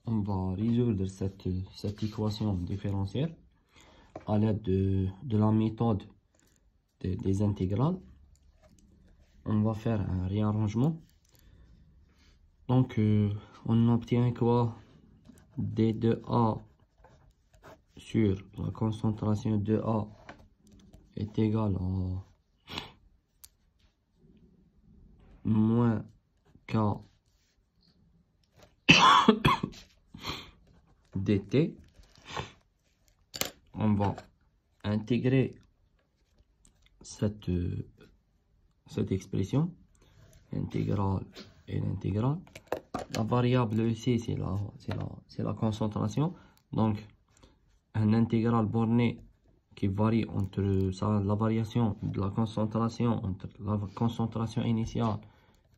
on va résoudre cette équation différentielle à l'aide de la méthode des intégrales. On va faire un réarrangement. Donc, on obtient quoi? D de A sur la concentration de A est égale à moins K dt. On va intégrer cette expression, l'intégrale et l'intégrale. La variable ici, c'est la concentration. Donc, un intégral borné qui varie entre la variation de la concentration entre la concentration initiale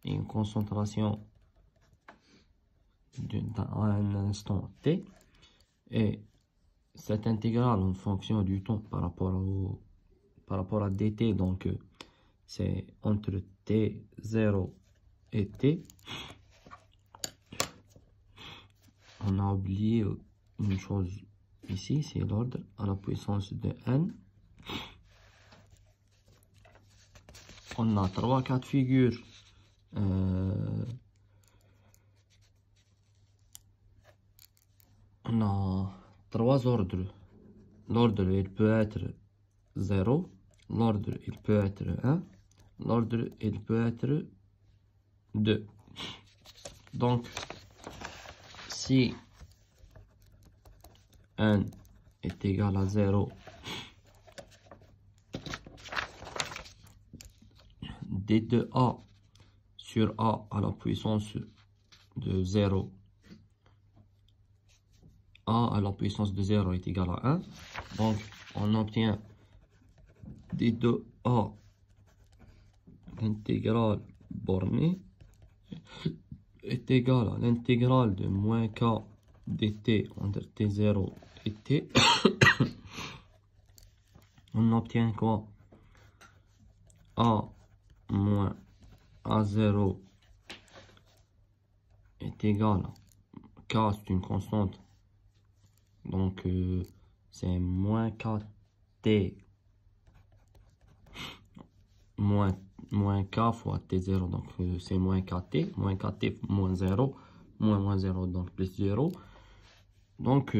et une concentration à un instant t, et cette intégrale en fonction du temps par rapport à dt, donc c'est entre t0 et t. On a oublié une chose ici, c'est l'ordre à la puissance de n. On a trois cas de figure. On a trois ordres. L'ordre, il peut être 0. L'ordre, il peut être 1. L'ordre, il peut être 2. Donc, si n est égal à 0, d de A sur A à la puissance de 0, A à la puissance de 0 est égal à 1. Donc, on obtient d de A, l'intégrale bornée, est égale à l'intégrale de moins k dt entre t0 et t. On obtient quoi? A moins A0 est égal à k, c'est une constante. Donc, c'est moins kt moins k fois t0. Donc, c'est moins kt moins 0, moins 0, donc plus 0. Donc,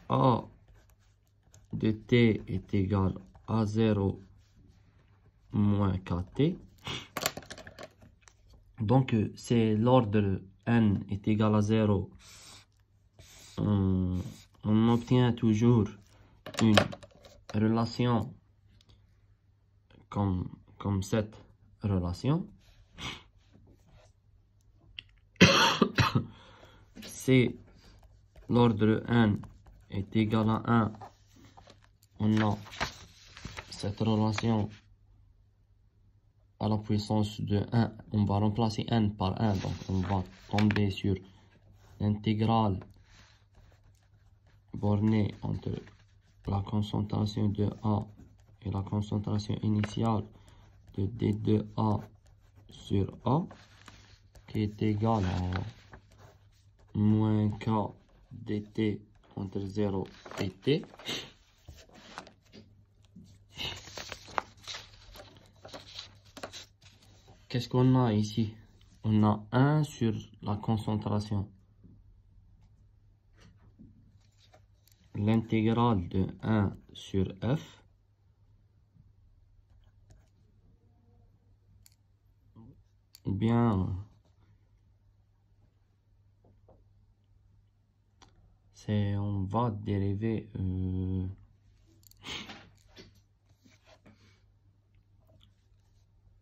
A de t est égal à 0 moins kt. Donc, c'est l'ordre n est égal à 0. On obtient toujours une relation comme cette relation. Si l'ordre n est égal à 1, on a cette relation à la puissance de 1. On va remplacer n par 1, donc on va tomber sur l'intégrale bornée entre la concentration de A et la concentration initiale de d de A sur A, qui est égale à moins k dt entre 0 et t. Qu'est-ce qu'on a ici? On a 1 sur la concentration. L'intégrale de 1 sur f ou bien on va dériver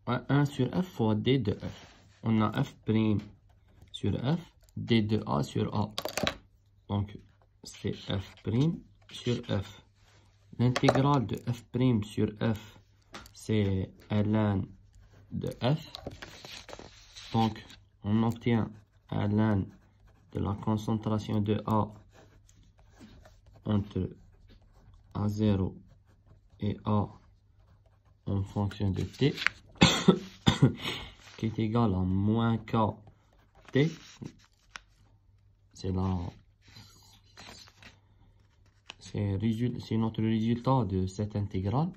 1 sur f fois d de f. On a f' sur f, d de a sur a. Donc, c'est f' sur f. L'intégrale de f' sur f, c'est ln de f. Donc, on obtient ln de la concentration de A entre A0 et A en fonction de t, qui est égal à moins k t. C'est c'est notre résultat de cette intégrale.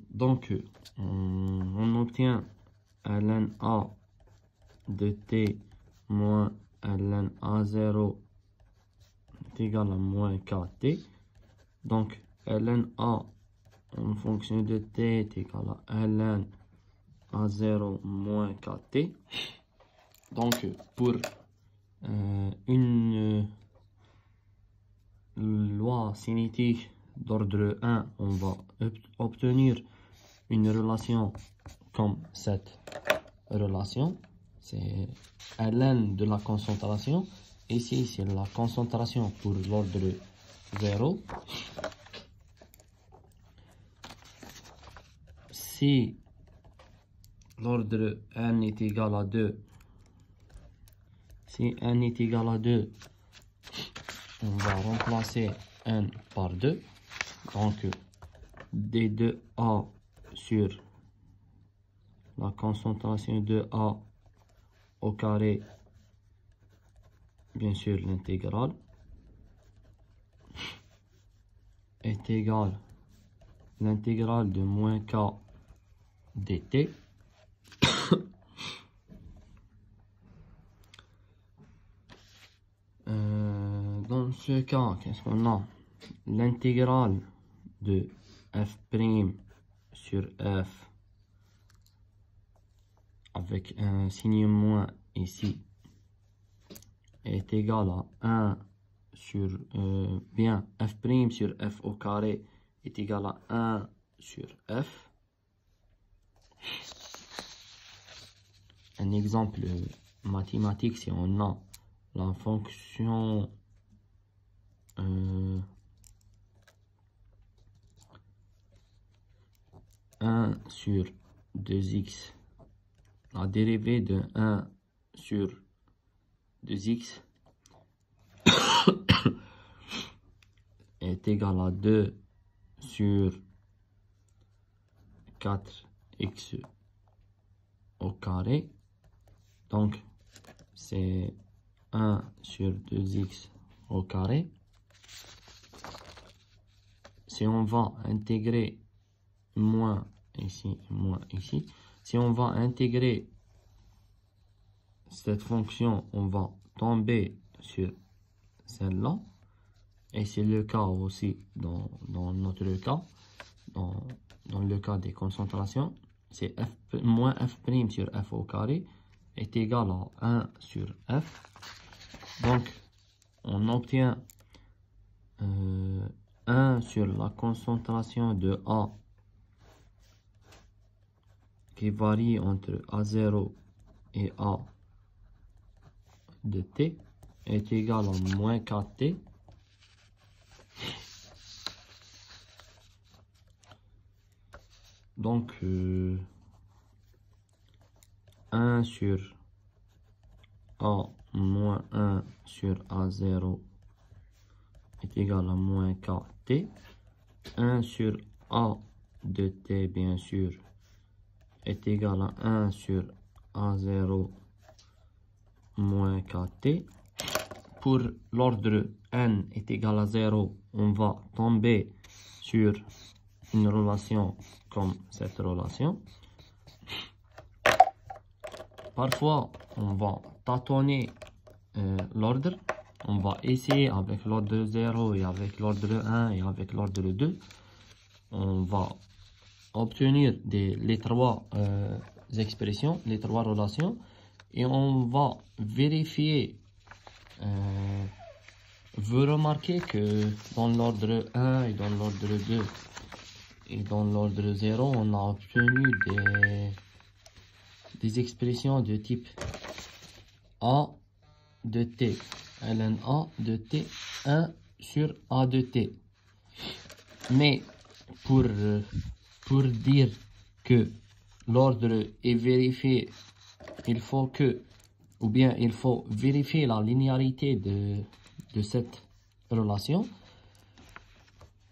Donc, on obtient ln A de t moins ln A0 est égal à moins kt. Donc, ln A en fonction de t est égal à ln A0 moins kt. Donc, pour une loi cinétique d'ordre 1, on va obtenir une relation comme cette relation. C'est ln de la concentration. Ici, c'est la concentration pour l'ordre 0. Si l'ordre n est égal à 2, si n est égal à 2, on va remplacer n par 2. Donc, d2a sur la concentration de A au carré, bien sûr l'intégrale, est égale à l'intégrale de moins k dt. Dans ce cas, qu'est-ce qu'on a? L'intégrale de f' sur f avec un signe moins ici est égal à 1 sur bien f' sur f au carré est égal à 1 sur f. Un exemple mathématique, si on a la fonction 1 sur 2x, la dérivée de 1 sur 2x est égale à 2 sur 4x au carré. Donc, c'est 1 sur 2x au carré. Si on va intégrer moins ici, si on va intégrer cette fonction, on va tomber sur celle-là. Et c'est le cas aussi dans notre cas, dans le cas des concentrations. C'est moins f' sur f au carré est égal à 1 sur f. Donc, on obtient 1 sur la concentration de A qui varie entre A0 et A de t est égal à moins kt. Donc, 1 sur A moins 1 sur A0 est égal à moins kt. 1 sur A de t, bien sûr, est égal à 1 sur A0 moins kt. Pour l'ordre n est égal à 0, on va tomber sur une relation comme cette relation. Parfois, on va tâtonner l'ordre. On va essayer avec l'ordre 0 et avec l'ordre 1 et avec l'ordre 2. On va obtenir les trois expressions, les trois relations. Et on va vérifier. Vous remarquez que dans l'ordre 1 et dans l'ordre 2 et dans l'ordre 0, on a obtenu des expressions de type A de t, ln A de t, 1 sur A de t. Mais pour dire que l'ordre est vérifié, il faut vérifier la linéarité de cette relation.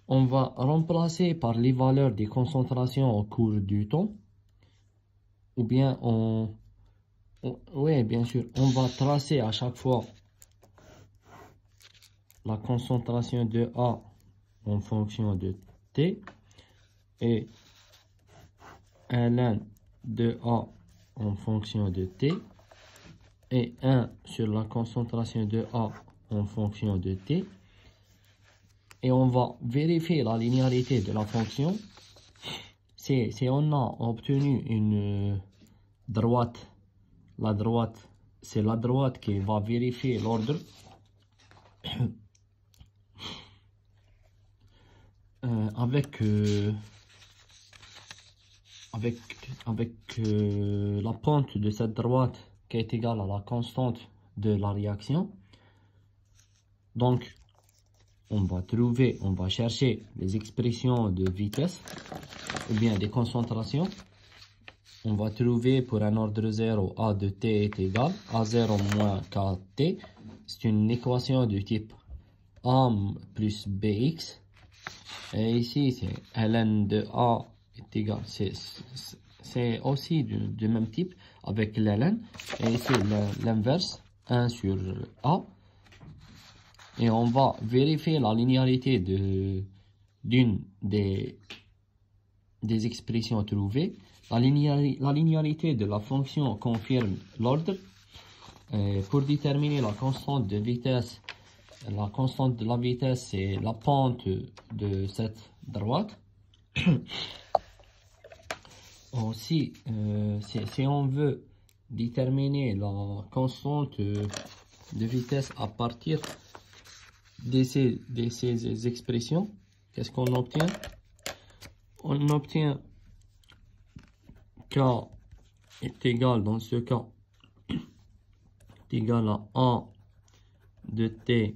On va remplacer par les valeurs des concentrations au cours du temps. Ou bien oui, bien sûr, on va tracer à chaque fois la concentration de A en fonction de T et ln de A en fonction de T et 1 sur la concentration de A en fonction de T. Et on va vérifier la linéarité de la fonction. Si on a obtenu une droite, la droite, c'est la droite qui va vérifier l'ordre. Avec la pente de cette droite qui est égale à la constante de la réaction. Donc, on va chercher les expressions de vitesse ou bien des concentrations. On va trouver pour un ordre 0 A de t est égal à 0 moins kt. C'est une équation du type A plus bx. Et ici, c'est ln de A est égal, c'est aussi du même type avec ln. Et ici, l'inverse, 1 sur A. Et on va vérifier la linéarité d'une des expressions trouvées. La linéarité de la fonction confirme l'ordre. Pour déterminer la constante de vitesse, la constante de la vitesse, c'est la pente de cette droite. Aussi, si on veut déterminer la constante de vitesse à partir de ces expressions, qu'est-ce qu'on obtient? On obtient K est égal, dans ce cas, est égal à A de T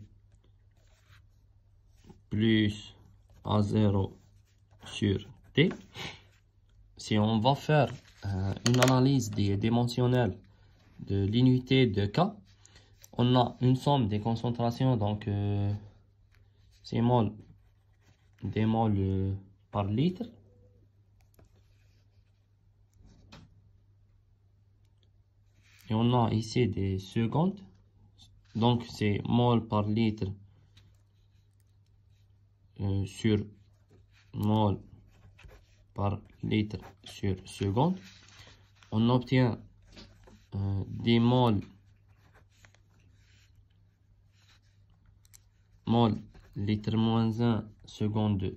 plus A0 sur T. Si on va faire une analyse des dimensionnels de l'unité de K, on a une somme des concentrations, donc c'est des moles par litre. Et on a ici des secondes, donc c'est mol par litre sur mol par litre sur seconde. On obtient des mol litre moins 1 seconde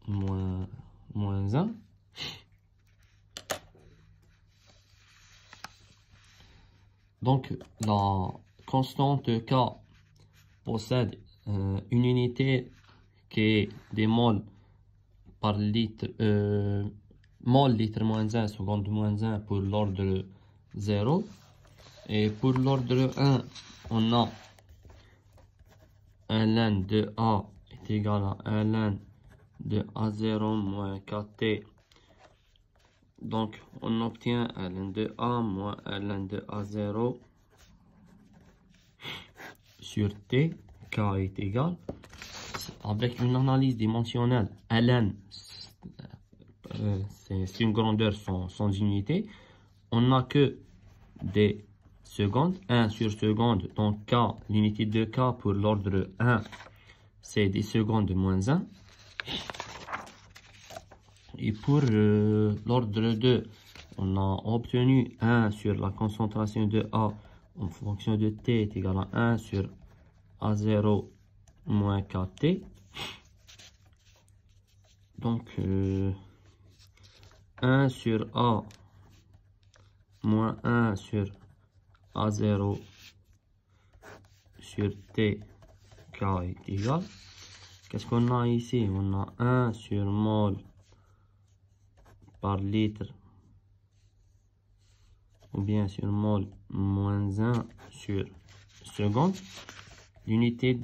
moins 1. Donc la constante K possède une unité qui est des moles par litre, mol litre moins 1 seconde moins 1 pour l'ordre 0. Et pour l'ordre 1, on a ln de A est égal à ln de A0 moins kt. Donc, on obtient ln de A moins ln de A0 sur T, K est égal. Avec une analyse dimensionnelle, ln, c'est une grandeur sans unité. On n'a que des secondes, 1 sur seconde. Donc, K, l'unité de K pour l'ordre 1, c'est des secondes moins 1. Et pour l'ordre 2, on a obtenu 1 sur la concentration de A en fonction de T est égal à 1 sur A0 moins kt. Donc, 1 sur A moins 1 sur A0 sur T, K est égal. Qu'est-ce qu'on a ici? On a 1 sur mol par litre ou bien sur mol moins 1 sur seconde. L'unité